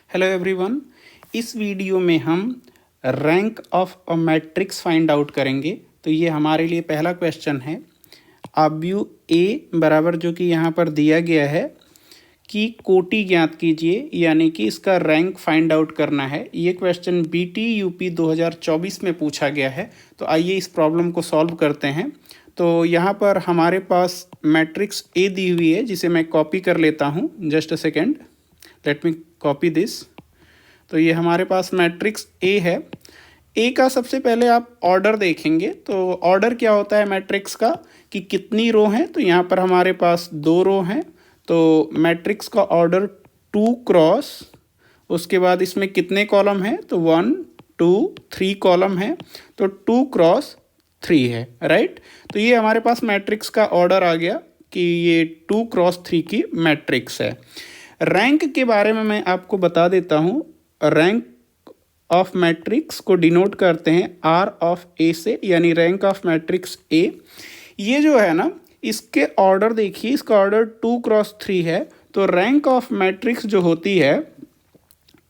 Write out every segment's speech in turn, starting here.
Hello everyone. इस video में हम rank of a matrix find out करेंगे। तो ये हमारे लिए पहला क्वेश्चन है। आव्यूह ए बराबर जो कि यहाँ पर दिया गया है कि कोटि ज्ञात कीजिए, यानी कि इसका रैंक फाइंड आउट करना है। ये क्वेश्चन बीटी यूपी 2024 में पूछा गया है। तो आइए इस प्रॉब्लम को सॉल्व करते हैं। तो यहाँ पर हमारे पास मैट्रिक्स ए दी हुई है, जिसे मैं कॉपी कर लेता हूँ। Just a second, let me copy this. तो ये हमारे पास मैट्रिक्स ए है। ए का सबसे पहले आप ऑर्डर देखेंगे। तो ऑर्डर क्या होता है मैट्रिक्स का, कि कितनी रो हैं। तो यहाँ पर हमारे पास 2 रो हैं। तो मैट्रिक्स का ऑर्डर 2 क्रॉस, उसके बाद इसमें कितने कॉलम हैं, तो 1 2 3 कॉलम हैं। तो 2 क्रॉस 3 है, राइट। तो ये हमारे पास मैट्रिक्स का ऑर्डर आ गया कि ये 2 क्रॉस 3 की मैट्रिक्स है। रैंक के बारे में मैं आपको बता देता हूँ। रैंक ऑफ मैट्रिक्स को डिनोट करते हैं आर ऑफ ए से, यानी रैंक ऑफ मैट्रिक्स ए। ये जो है ना, इसके ऑर्डर देखिए, इसका ऑर्डर 2 क्रॉस 3 है। तो रैंक ऑफ मैट्रिक्स जो होती है,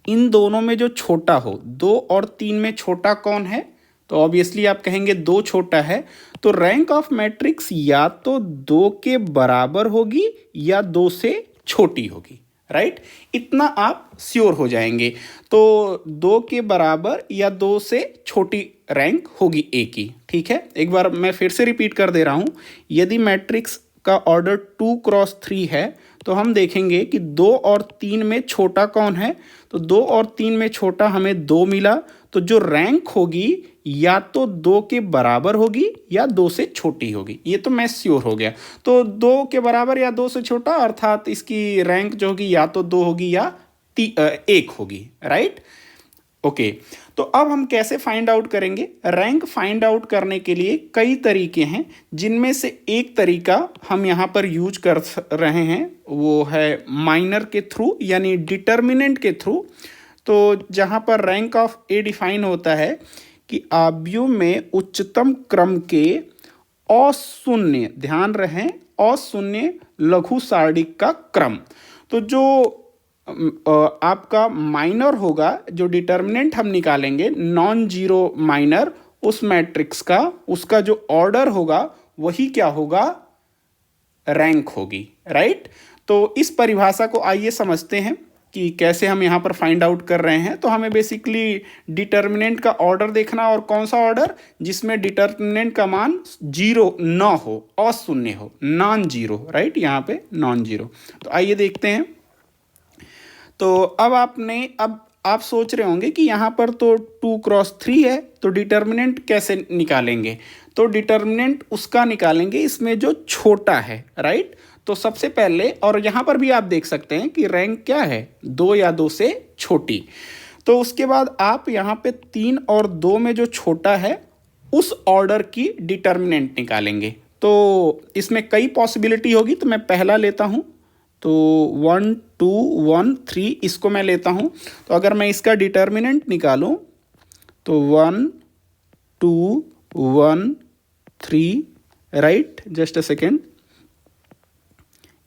इन दोनों में जो छोटा हो, 2 और 3 में छोटा कौन है, तो ऑब्वियसली आप कहेंगे 2 छोटा है। तो रैंक ऑफ मैट्रिक्स या तो 2 के बराबर होगी या 2 से छोटी होगी, राइट। इतना आप श्योर हो जाएंगे। तो 2 के बराबर या 2 से छोटी रैंक होगी ए की, ठीक है। एक बार मैं फिर से रिपीट कर दे रहा हूँ। यदि मैट्रिक्स का ऑर्डर 2 क्रॉस 3 है, तो हम देखेंगे कि 2 और 3 में छोटा कौन है। तो 2 और 3 में छोटा हमें 2 मिला। तो जो रैंक होगी या तो 2 के बराबर होगी या 2 से छोटी होगी। ये तो मैं श्योर हो गया। तो 2 के बराबर या 2 से छोटा, अर्थात इसकी रैंक जो होगी या तो 2 होगी या 1 होगी, राइट। ओके। तो अब हम कैसे फाइंड आउट करेंगे। रैंक फाइंड आउट करने के लिए कई तरीके हैं, जिनमें से एक तरीका हम यहाँ पर यूज कर रहे हैं, वो है माइनर के थ्रू, यानी डिटर्मिनेंट के थ्रू। तो जहाँ पर रैंक ऑफ ए डिफाइन होता है कि आव्यूह में उच्चतम क्रम के अशून्य, ध्यान रहे, अशून्य लघु सारणिक का क्रम। तो जो आपका माइनर होगा, जो डिटर्मिनेंट हम निकालेंगे नॉन जीरो माइनर, उस मैट्रिक्स का, उसका जो ऑर्डर होगा वही क्या होगा, रैंक होगी, राइट। तो इस परिभाषा को आइए समझते हैं कि कैसे हम यहाँ पर फाइंड आउट कर रहे हैं। तो हमें बेसिकली डिटर्मिनेंट का ऑर्डर देखना, और कौन सा ऑर्डर, जिसमें डिटर्मिनेंट का मान 0 न हो, अशून्य हो, नॉन जीरो, राइट। यहाँ पे नॉन जीरो। तो आइए देखते हैं। तो अब आप सोच रहे होंगे कि यहाँ पर तो 2 क्रॉस 3 है, तो डिटर्मिनेंट कैसे निकालेंगे। तो डिटर्मिनेंट उसका निकालेंगे इसमें जो छोटा है, राइट। तो सबसे पहले, और यहाँ पर भी आप देख सकते हैं कि रैंक क्या है, 2 या 2 से छोटी। तो उसके बाद आप यहाँ पे 3 और 2 में जो छोटा है, उस ऑर्डर की डिटर्मिनेंट निकालेंगे। तो इसमें कई पॉसिबिलिटी होगी। तो मैं पहला लेता हूँ। तो 1 2 1 3 इसको मैं लेता हूँ। तो अगर मैं इसका डिटर्मिनेंट निकालूँ, तो 1 2 1 3, राइट। Just a second.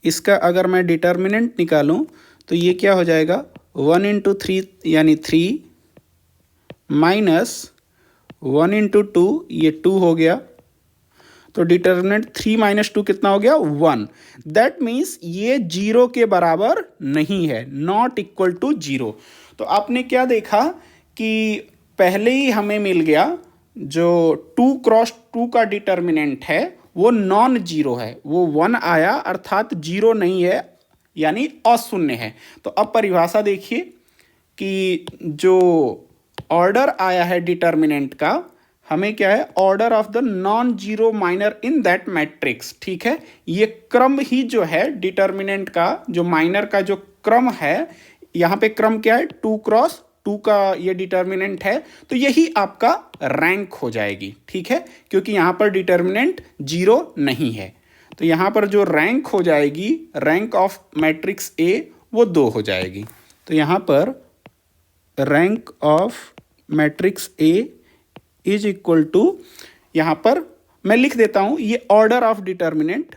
इसका अगर मैं डिटर्मिनेंट निकालूँ, तो ये क्या हो जाएगा, 1 इंटू 3 यानी 3, माइनस 1 इंटू 2, ये 2 हो गया। तो डिटर्मिनेंट 3 माइनस 2 कितना हो गया, 1। दैट मीन्स ये 0 के बराबर नहीं है, नॉट इक्वल टू 0। तो आपने क्या देखा कि पहले ही हमें मिल गया, जो 2 क्रॉस 2 का डिटर्मिनेंट है वो नॉन जीरो है, वो 1 आया, अर्थात 0 नहीं है, यानी अशून्य है। तो अब परिभाषा देखिए कि जो ऑर्डर आया है डिटर्मिनेंट का, हमें क्या है, order of the non zero minor in that matrix, ठीक है। ये क्रम ही जो है डिटर्मिनेंट का, जो माइनर का जो क्रम है, यहाँ पे क्रम क्या है, 2 क्रॉस 2 का ये डिटर्मिनेंट है। तो यही आपका रैंक हो जाएगी, ठीक है, क्योंकि यहाँ पर डिटर्मिनेंट 0 नहीं है। तो यहाँ पर जो रैंक हो जाएगी, रैंक ऑफ मैट्रिक्स ए, वो 2 हो जाएगी। तो यहाँ पर rank of matrix A is equal to, यहाँ पर मैं लिख देता हूं, ये order of determinant,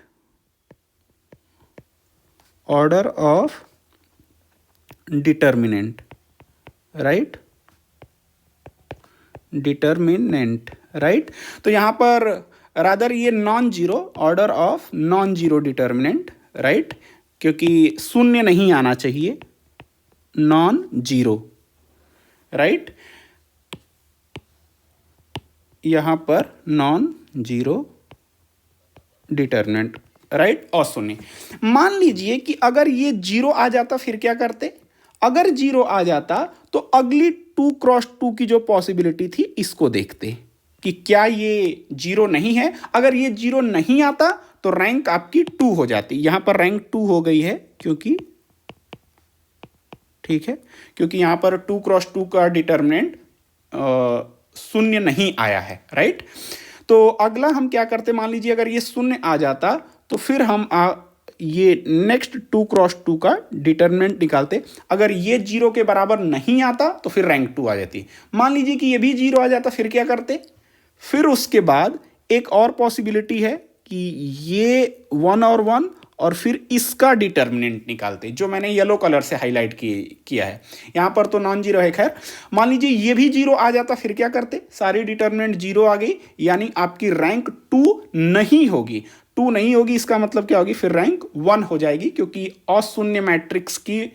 order of determinant, right, determinant, right. तो यहाँ पर रादर ये non zero, order of non zero determinant, right, क्योंकि शून्य नहीं आना चाहिए, नॉन जीरो, राइट, यहाँ पर नॉन जीरो डिटर्मिनेंट, राइट, और शून्य। मान लीजिए कि अगर ये जीरो आ जाता फिर क्या करते? अगर जीरो आ जाता तो अगली 2x2 की जो पॉसिबिलिटी थी इसको देखते कि क्या ये जीरो नहीं है। अगर ये जीरो नहीं आता तो रैंक आपकी 2 हो जाती। यहां पर रैंक 2 हो गई है क्योंकि, ठीक है, क्योंकि यहां पर 2x2 का डिटर्मिनेंट शून्य नहीं आया है, राइट। तो अगला हम क्या करते, मान लीजिए अगर ये शून्य आ जाता तो फिर हम ये नेक्स्ट 2x2 का डिटर्मिनेंट निकालते। अगर ये जीरो के बराबर नहीं आता तो फिर रैंक 2 आ जाती। मान लीजिए कि ये भी जीरो आ जाता, फिर क्या करते? फिर उसके बाद एक और पॉसिबिलिटी है कि ये 1 और 1 और फिर इसका डिटर्मिनेंट निकालते, जो मैंने येलो कलर से हाईलाइट किया है। यहां पर तो नॉन जीरो है। खैर, मान लीजिए ये भी जीरो आ जाता, फिर क्या करते? सारी डिटर्मिनेंट जीरो आ गई, यानी आपकी रैंक 2 नहीं होगी। 2 नहीं होगी इसका मतलब क्या होगी? फिर रैंक 1 हो जाएगी, क्योंकि अशून्य मैट्रिक्स की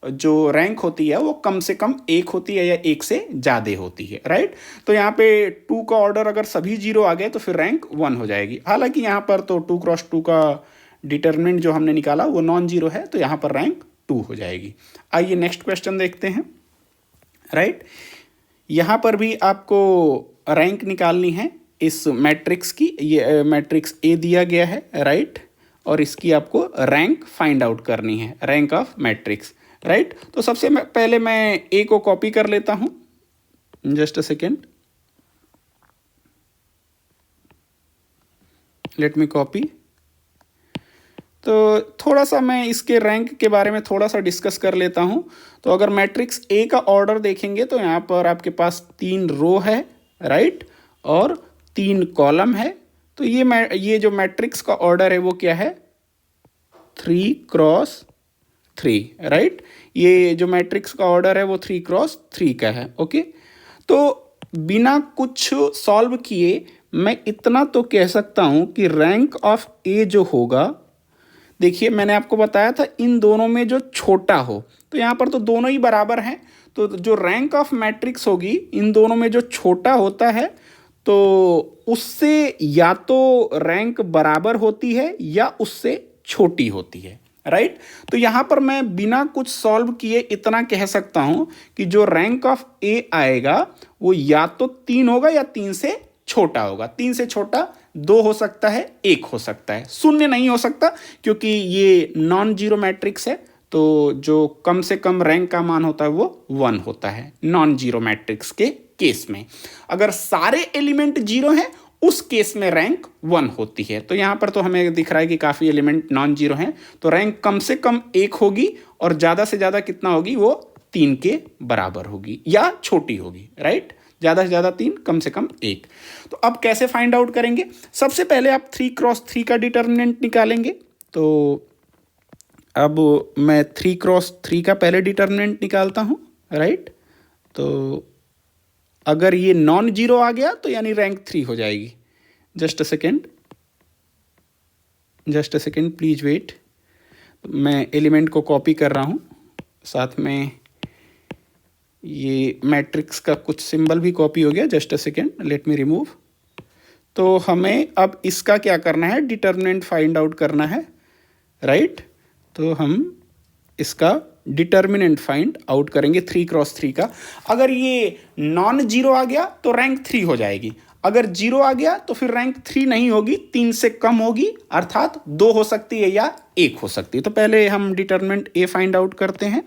जो रैंक होती है वो कम से कम 1 होती है या 1 से ज़्यादा होती है, राइट। तो यहाँ पे 2 का ऑर्डर अगर सभी जीरो आ गए तो फिर रैंक 1 हो जाएगी। हालांकि यहाँ पर तो 2x2 का डिटर्मिनेंट जो हमने निकाला वो नॉन जीरो है, तो यहाँ पर रैंक 2 हो जाएगी। आइए नेक्स्ट क्वेश्चन देखते हैं, राइट। यहाँ पर भी आपको रैंक निकालनी है इस मैट्रिक्स की। ये मैट्रिक्स ए दिया गया है, राइट, और इसकी आपको रैंक फाइंड आउट करनी है, रैंक ऑफ मैट्रिक्स, राइट। तो सबसे पहले मैं ए को कॉपी कर लेता हूं, just a second, let me copy. तो थोड़ा सा मैं इसके रैंक के बारे में थोड़ा सा डिस्कस कर लेता हूं। तो अगर मैट्रिक्स ए का ऑर्डर देखेंगे तो यहाँ पर आपके पास 3 रो है, राइट, और 3 कॉलम है। तो ये जो मैट्रिक्स का ऑर्डर है वो क्या है? 3x3, right. ये जो मैट्रिक्स का ऑर्डर है वो 3x3 का है, ओके। तो बिना कुछ सॉल्व किए मैं इतना तो कह सकता हूं कि रैंक ऑफ ए जो होगा, देखिए मैंने आपको बताया था इन दोनों में जो छोटा हो, तो यहाँ पर तो दोनों ही बराबर हैं। तो जो रैंक ऑफ मैट्रिक्स होगी इन दोनों में जो छोटा होता है तो उससे या तो रैंक बराबर होती है या उससे छोटी होती है, राइट। तो यहाँ पर मैं बिना कुछ सॉल्व किए इतना कह सकता हूं कि जो रैंक ऑफ ए आएगा वो या तो 3 होगा या 3 से छोटा होगा। 3 से छोटा 2 हो सकता है, 1 हो सकता है, शून्य नहीं हो सकता, क्योंकि ये नॉन जीरो मैट्रिक्स है। तो जो कम से कम रैंक का मान होता है वो 1 होता है नॉन जीरो मैट्रिक्स के केस में। अगर सारे एलिमेंट जीरो हैं उस केस में रैंक 1 होती है। तो यहाँ पर तो हमें दिख रहा है कि काफ़ी एलिमेंट नॉन जीरो हैं, तो रैंक कम से कम 1 होगी और ज़्यादा से ज़्यादा कितना होगी? वो 3 के बराबर होगी या छोटी होगी, राइट। ज़्यादा से ज़्यादा 3, कम से कम 1। तो अब कैसे फाइंड आउट करेंगे? सबसे पहले आप 3x3 का डिटर्मिनेंट निकालेंगे। तो अब मैं 3x3 का पहले डिटर्मिनेंट निकालता हूँ, राइट। तो अगर ये नॉन जीरो आ गया तो यानी रैंक 3 हो जाएगी। Just a second, please wait. मैं एलिमेंट को कॉपी कर रहा हूँ, साथ में ये मैट्रिक्स का कुछ सिंबल भी कॉपी हो गया। Just a second, let me remove. तो हमें अब इसका क्या करना है? डिटर्मिनेंट फाइंड आउट करना है, राइट। तो हम इसका डिटर्मिनेंट फाइंड आउट करेंगे 3x3 का। अगर ये नॉन जीरो आ गया तो रैंक 3 हो जाएगी। अगर जीरो आ गया तो फिर रैंक 3 नहीं होगी, 3 से कम होगी, अर्थात 2 हो सकती है या 1 हो सकती है। तो पहले हम डिटर्मिनेंट ए फाइंड आउट करते हैं।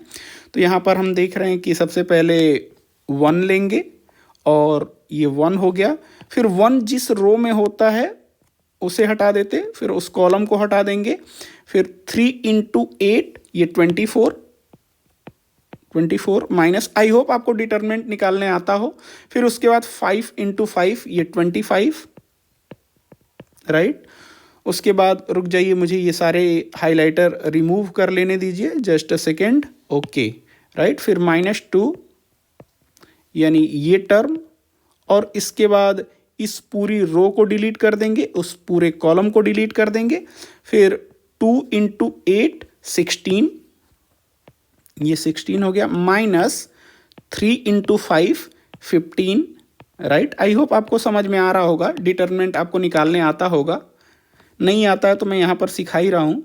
तो यहाँ पर हम देख रहे हैं कि सबसे पहले 1 लेंगे और ये 1 हो गया। फिर 1 जिस रो में होता है उसे हटा देते, फिर उस कॉलम को हटा देंगे। फिर 3 × 8 ये 24 माइनस, आई होप आपको डिटर्मिनेंट निकालने आता हो। फिर उसके बाद 5 × 5 ये 25, राइट। उसके बाद रुक जाइए, मुझे ये सारे हाइलाइटर रिमूव कर लेने दीजिए, just a second, okay, right. फिर -2 यानी ये टर्म, और इसके बाद इस पूरी रो को डिलीट कर देंगे, उस पूरे कॉलम को डिलीट कर देंगे। फिर 2 × 8 16, ये 16 हो गया, माइनस 3 × 5 15, राइट। आई होप आपको समझ में आ रहा होगा, डिटर्मिनेंट आपको निकालने आता होगा, नहीं आता है तो मैं यहाँ पर सिखा ही रहा हूँ,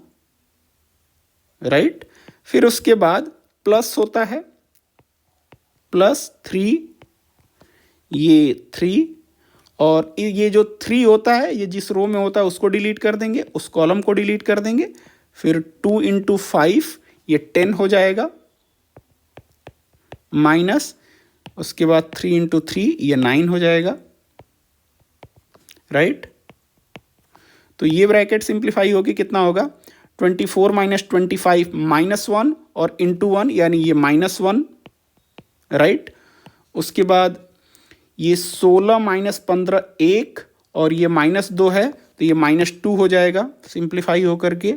राइट। फिर उसके बाद प्लस होता है, +3, ये 3, और ये जो 3 होता है ये जिस रो में होता है उसको डिलीट कर देंगे, उस कॉलम को डिलीट कर देंगे। फिर 2 × 5 ये 10 हो जाएगा, माइनस उसके बाद 3 × 3 ये 9 हो जाएगा, राइट। तो ये ब्रैकेट सिंप्लीफाई होगी, कितना होगा 24 - 25 -1 और इंटू 1 यानी ये -1, राइट। उसके बाद ये 16 - 15 1 और ये -2 है तो ये -2 हो जाएगा सिंप्लीफाई होकर के,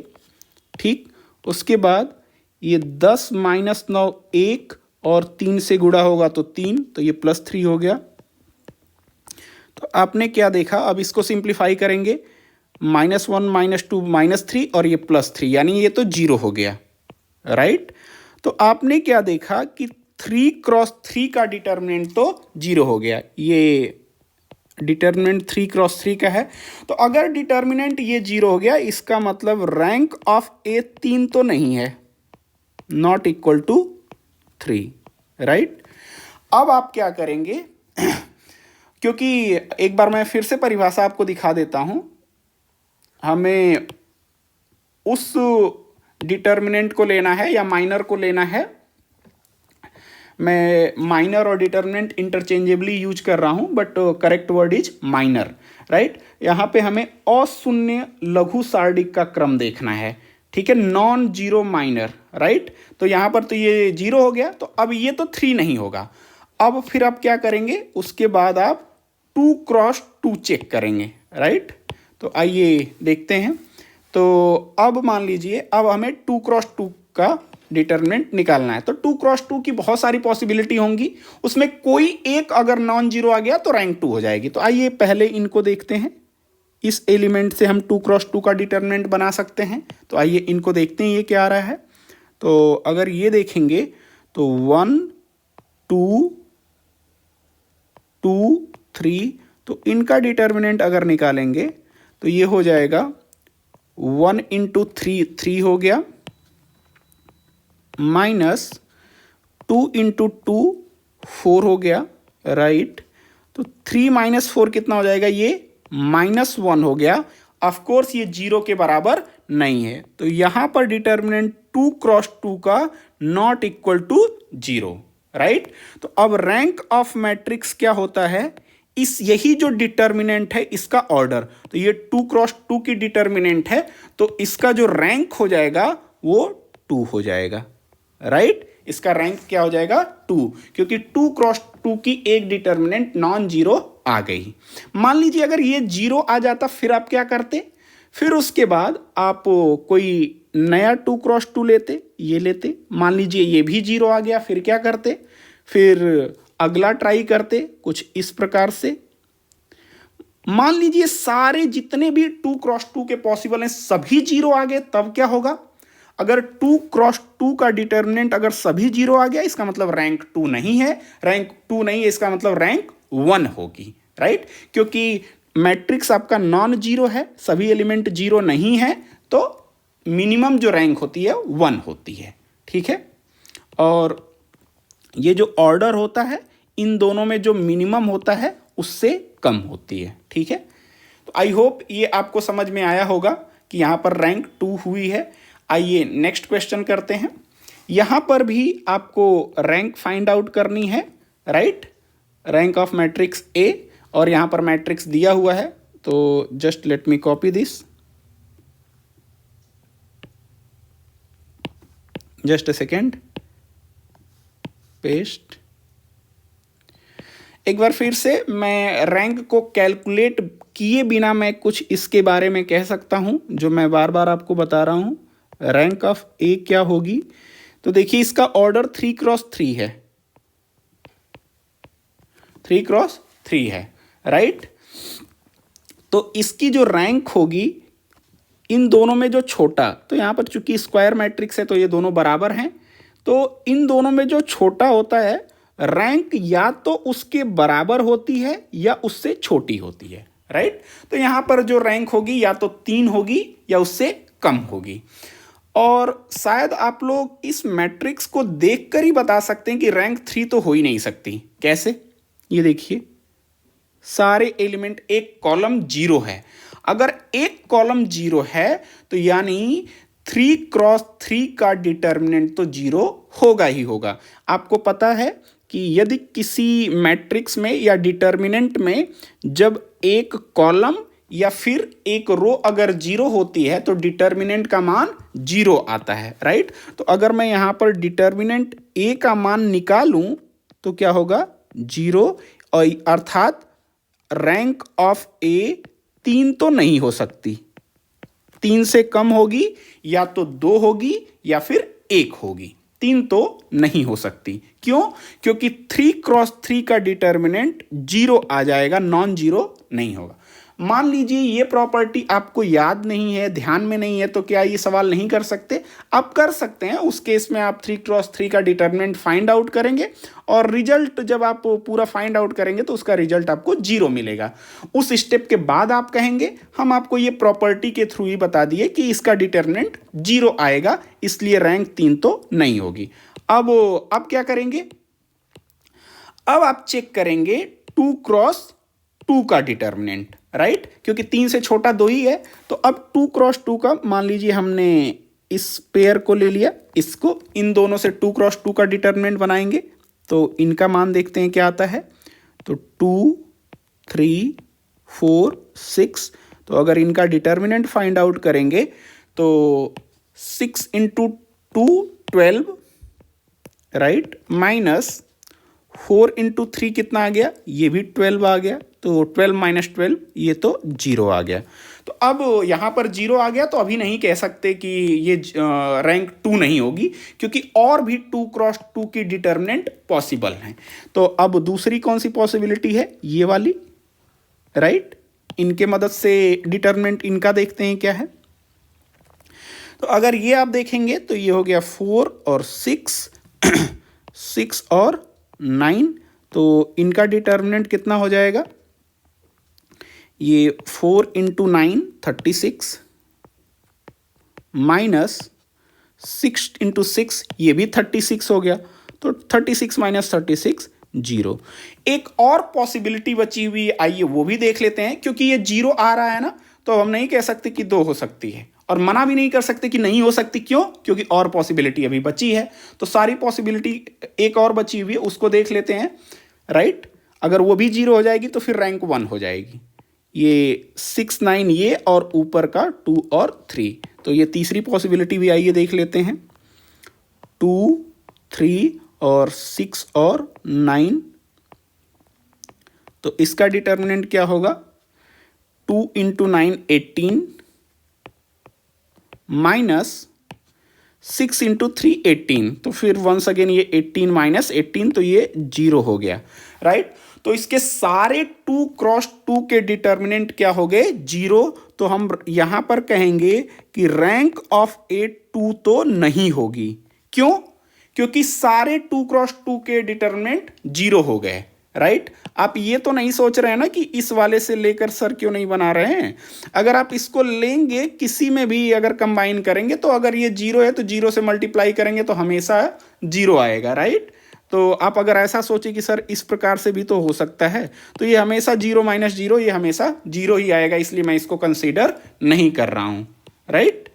ठीक। उसके बाद ये 10 - 9 1 और 3 से गुणा होगा तो 3, तो ये +3 हो गया। तो आपने क्या देखा, अब इसको सिंप्लीफाई करेंगे, -1 -2 -3 और ये +3 यानी ये तो 0 हो गया, राइट। तो आपने क्या देखा कि 3 × 3 का डिटर्मिनेंट तो 0 हो गया, ये डिटर्मिनेंट 3 × 3 का है। तो अगर डिटर्मिनेंट ये 0 हो गया, इसका मतलब रैंक ऑफ ए 3 तो नहीं है, नॉट इक्वल टू 3, राइट। अब आप क्या करेंगे क्योंकि एक बार मैं फिर से परिभाषा आपको दिखा देता हूं, हमें उस डिटर्मिनेंट को लेना है या माइनर को लेना है। मैं माइनर और डिटर्मिनेंट इंटरचेंजेबली यूज कर रहा हूं, but correct word is minor, right. यहां पे हमें अशून्य लघु सारणी का क्रम देखना है, ठीक है, नॉन जीरो माइनर, राइट। तो यहां पर तो ये 0 हो गया, तो अब ये तो 3 नहीं होगा। अब फिर आप क्या करेंगे, उसके बाद आप 2 × 2 चेक करेंगे, राइट। तो आइए देखते हैं। तो अब मान लीजिए, अब हमें 2 × 2 का डिटर्मिनेंट निकालना है। तो 2 × 2 की बहुत सारी पॉसिबिलिटी होंगी, उसमें कोई एक अगर नॉन जीरो आ गया तो रैंक 2 हो जाएगी। तो आइए पहले इनको देखते हैं, इस एलिमेंट से हम 2 × 2 का डिटर्मिनेंट बना सकते हैं। तो आइए इनको देखते हैं ये क्या आ रहा है। तो अगर ये देखेंगे तो 1 2 2 3, तो इनका डिटर्मिनेंट अगर निकालेंगे तो ये हो जाएगा 1 × 3 3 हो गया, माइनस 2 × 2 4 हो गया, राइट। तो 3 - 4 कितना हो जाएगा, ये -1 हो गया। ऑफकोर्स ये 0 के बराबर नहीं है, तो यहां पर डिटर्मिनेंट 2 × 2 का नॉट इक्वल टू 0, राइट। तो अब रैंक ऑफ मैट्रिक्स क्या होता है, इस यही जो डिटर्मिनेंट है इसका ऑर्डर। तो ये 2 × 2 की डिटर्मिनेंट है, तो इसका जो रैंक हो जाएगा वो 2 हो जाएगा, राइट। इसका रैंक क्या हो जाएगा 2, क्योंकि 2 × 2 की एक डिटर्मिनेंट नॉन जीरो आ गई। मान लीजिए अगर ये 0 आ जाता, फिर आप क्या करते, फिर उसके बाद आप कोई नया 2 × 2 लेते, ये लेते। मान लीजिए ये भी 0 आ गया, फिर क्या करते, फिर अगला ट्राई करते कुछ इस प्रकार से। मान लीजिए सारे जितने भी 2 × 2 के पॉसिबल हैं सभी 0 आ गए, तब क्या होगा, अगर 2 × 2 का डिटर्मिनेंट अगर सभी 0 आ गया, इसका मतलब रैंक 2 नहीं है। रैंक 2 नहीं है, इसका मतलब रैंक 1 होगी, राइट। क्योंकि मैट्रिक्स आपका नॉन जीरो है, सभी एलिमेंट 0 नहीं है, तो मिनिमम जो रैंक होती है 1 होती है, ठीक है। और ये जो ऑर्डर होता है, इन दोनों में जो मिनिमम होता है उससे कम होती है, ठीक है। तो आई होप ये आपको समझ में आया होगा कि यहाँ पर रैंक 2 हुई है। आइए नेक्स्ट क्वेश्चन करते हैं। यहाँ पर भी आपको रैंक फाइंड आउट करनी है, राइट, रैंक ऑफ मैट्रिक्स ए, और यहाँ पर मैट्रिक्स दिया हुआ है। तो just let me copy this, just a second, paste. एक बार फिर से मैं रैंक को कैलकुलेट किए बिना मैं कुछ इसके बारे में कह सकता हूं, जो मैं बार बार आपको बता रहा हूं। रैंक ऑफ ए क्या होगी, तो देखिए इसका ऑर्डर 3 × 3 है, 3x3 है, राइट। तो इसकी जो रैंक होगी इन दोनों में जो छोटा, तो यहाँ पर चूंकि स्क्वायर मैट्रिक्स है तो ये दोनों बराबर हैं, तो इन दोनों में जो छोटा होता है रैंक या तो उसके बराबर होती है या उससे छोटी होती है, राइट। तो यहाँ पर जो रैंक होगी या तो 3 होगी या उससे कम होगी। और शायद आप लोग इस मैट्रिक्स को देखकर ही बता सकते हैं कि रैंक 3 तो हो ही नहीं सकती। कैसे? ये देखिए, सारे एलिमेंट, एक कॉलम 0 है। अगर एक कॉलम 0 है तो यानी 3x3 का डिटर्मिनेंट तो 0 होगा ही होगा। आपको पता है कि यदि किसी मैट्रिक्स में या डिटर्मिनेंट में जब एक कॉलम या फिर एक रो अगर 0 होती है तो डिटर्मिनेंट का मान 0 आता है, राइट। तो अगर मैं यहाँ पर डिटर्मिनेंट ए का मान निकालूं तो क्या होगा? 0, अर्थात रैंक ऑफ ए 3 तो नहीं हो सकती, 3 से कम होगी, या तो 2 होगी या फिर 1 होगी, 3 तो नहीं हो सकती। क्यों? क्योंकि 3x3 का डिटर्मिनेंट 0 आ जाएगा, नॉन जीरो नहीं होगा। मान लीजिए ये प्रॉपर्टी आपको याद नहीं है, ध्यान में नहीं है, तो क्या ये सवाल नहीं कर सकते? आप कर सकते हैं। उस केस में आप 3x3 का डिटर्मिनेंट फाइंड आउट करेंगे और रिजल्ट जब आप पूरा फाइंड आउट करेंगे तो उसका रिजल्ट आपको 0 मिलेगा। उस स्टेप के बाद आप कहेंगे हम आपको ये प्रॉपर्टी के थ्रू ही बता दिए कि इसका डिटर्मिनेंट 0 आएगा, इसलिए रैंक 3 तो नहीं होगी। अब क्या करेंगे? अब आप चेक करेंगे 2x2 का डिटर्मिनेंट, राइट, क्योंकि 3 से छोटा 2 ही है। तो अब 2x2 का, मान लीजिए हमने इस पेयर को ले लिया, इसको, इन दोनों से 2x2 का डिटर्मिनेंट बनाएंगे तो इनका मान देखते हैं क्या आता है। तो 2, 3, 4, 6, तो अगर इनका डिटर्मिनेंट फाइंड आउट करेंगे तो 6 × 2 12, राइट, माइनस 4 × 3 कितना आ गया? ये भी 12 आ गया। तो 12 - 12 ये तो 0 आ गया। तो अब यहाँ पर 0 आ गया तो अभी नहीं कह सकते कि ये रैंक 2 नहीं होगी, क्योंकि और भी 2x2 की डिटर्मिनेंट पॉसिबल हैं। तो अब दूसरी कौन सी पॉसिबिलिटी है? ये वाली, राइट। इनके मदद से डिटर्मिनेंट इनका देखते हैं क्या है। तो अगर ये आप देखेंगे तो ये हो गया 4 और 6 6 और 9, तो इनका डिटर्मिनेंट कितना हो जाएगा? ये 4 × 9 36, माइनस 6 × 6 ये भी 36 हो गया। तो 36 - 36 0। एक और पॉसिबिलिटी बची हुई, आइए वो भी देख लेते हैं। क्योंकि ये 0 आ रहा है ना, तो हम नहीं कह सकते कि 2 हो सकती है, और मना भी नहीं कर सकते कि नहीं हो सकती। क्यों? क्योंकि और पॉसिबिलिटी अभी बची है। तो सारी पॉसिबिलिटी एक और बची हुई है, उसको देख लेते हैं, राइट। अगर वो भी 0 हो जाएगी तो फिर रैंक 1 हो जाएगी। ये 6, 9 ये, और ऊपर का 2 और 3। तो ये तीसरी पॉसिबिलिटी भी आइए देख लेते हैं। 2, 3 और 6 और 9, तो इसका डिटर्मिनेंट क्या होगा? 2 × 9 18, माइनस 6 × 3 18। तो फिर वंस अगेन ये 18 - 18, तो ये 0 हो गया, राइट। तो इसके सारे 2x2 के डिटर्मिनेंट क्या हो गए? 0। तो हम यहां पर कहेंगे कि रैंक ऑफ ए 2 तो नहीं होगी। क्यों? क्योंकि सारे 2x2 के डिटर्मिनेंट 0 हो गए, राइट। आप ये तो नहीं सोच रहे हैं ना कि इस वाले से लेकर सर क्यों नहीं बना रहे हैं। अगर आप इसको लेंगे, किसी में भी अगर कंबाइन करेंगे, तो अगर ये 0 है तो 0 से मल्टीप्लाई करेंगे तो हमेशा 0 आएगा, राइट। तो आप अगर ऐसा सोचे कि सर इस प्रकार से भी तो हो सकता है, तो ये हमेशा 0 - 0, ये हमेशा 0 ही आएगा, इसलिए मैं इसको कंसीडर नहीं कर रहा हूं, राइट।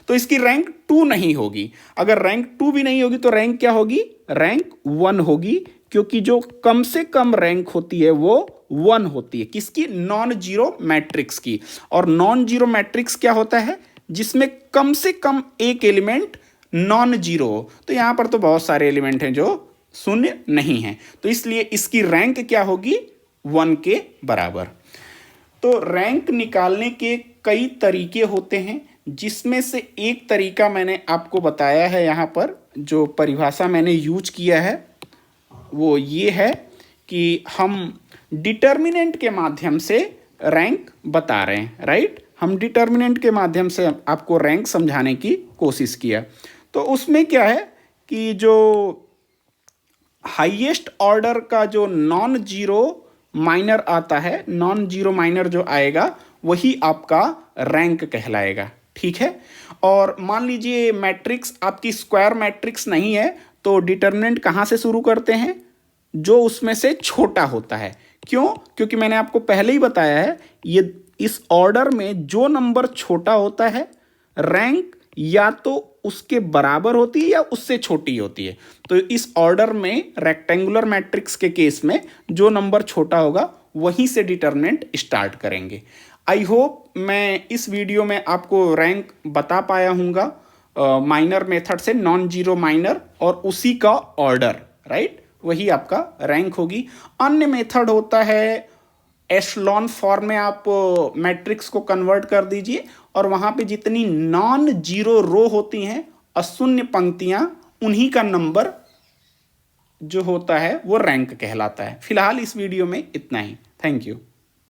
तो इसकी रैंक 2 नहीं होगी। अगर रैंक 2 भी नहीं होगी तो रैंक क्या होगी? रैंक 1 होगी, क्योंकि जो कम से कम रैंक होती है वो 1 होती है। किसकी? नॉन जीरो मैट्रिक्स की। और नॉन जीरो मैट्रिक्स क्या होता है? जिसमें कम से कम एक एलिमेंट नॉन जीरो हो। तो यहां पर तो बहुत सारे एलिमेंट हैं जो शून्य नहीं है, तो इसलिए इसकी रैंक क्या होगी? 1 के बराबर। तो रैंक निकालने के कई तरीके होते हैं, जिसमें से एक तरीका मैंने आपको बताया है। यहाँ पर जो परिभाषा मैंने यूज किया है वो ये है कि हम डिटर्मिनेंट के माध्यम से रैंक बता रहे हैं, राइट। हम डिटर्मिनेंट के माध्यम से आपको रैंक समझाने की कोशिश किया। तो उसमें क्या है कि जो हाईएस्ट ऑर्डर का जो नॉन जीरो माइनर आता है, नॉन जीरो माइनर जो आएगा वही आपका रैंक कहलाएगा, ठीक है। और मान लीजिए मैट्रिक्स आपकी स्क्वायर मैट्रिक्स नहीं है, तो डिटर्मिनेंट कहाँ से शुरू करते हैं, जो उसमें से छोटा होता है। क्यों? क्योंकि मैंने आपको पहले ही बताया है, ये इस ऑर्डर में जो नंबर छोटा होता है रैंक या तो उसके बराबर होती है या उससे छोटी होती है। तो इस ऑर्डर में रेक्टेंगुलर मैट्रिक्स के केस में जो नंबर छोटा होगा वहीं से डिटर्मिनेंट स्टार्ट करेंगे। आई होप मैं इस वीडियो में आपको रैंक बता पाया हूँगा माइनर मेथड से, नॉन जीरो माइनर और उसी का ऑर्डर, राइट, वही आपका रैंक होगी। अन्य मेथड होता है एशलॉन फॉर्म में, आप मैट्रिक्स को कन्वर्ट कर दीजिए और वहाँ पे जितनी नॉन जीरो रो होती हैं, अशून्य पंक्तियाँ, उन्हीं का नंबर जो होता है वो रैंक कहलाता है। फिलहाल इस वीडियो में इतना ही। Thank you.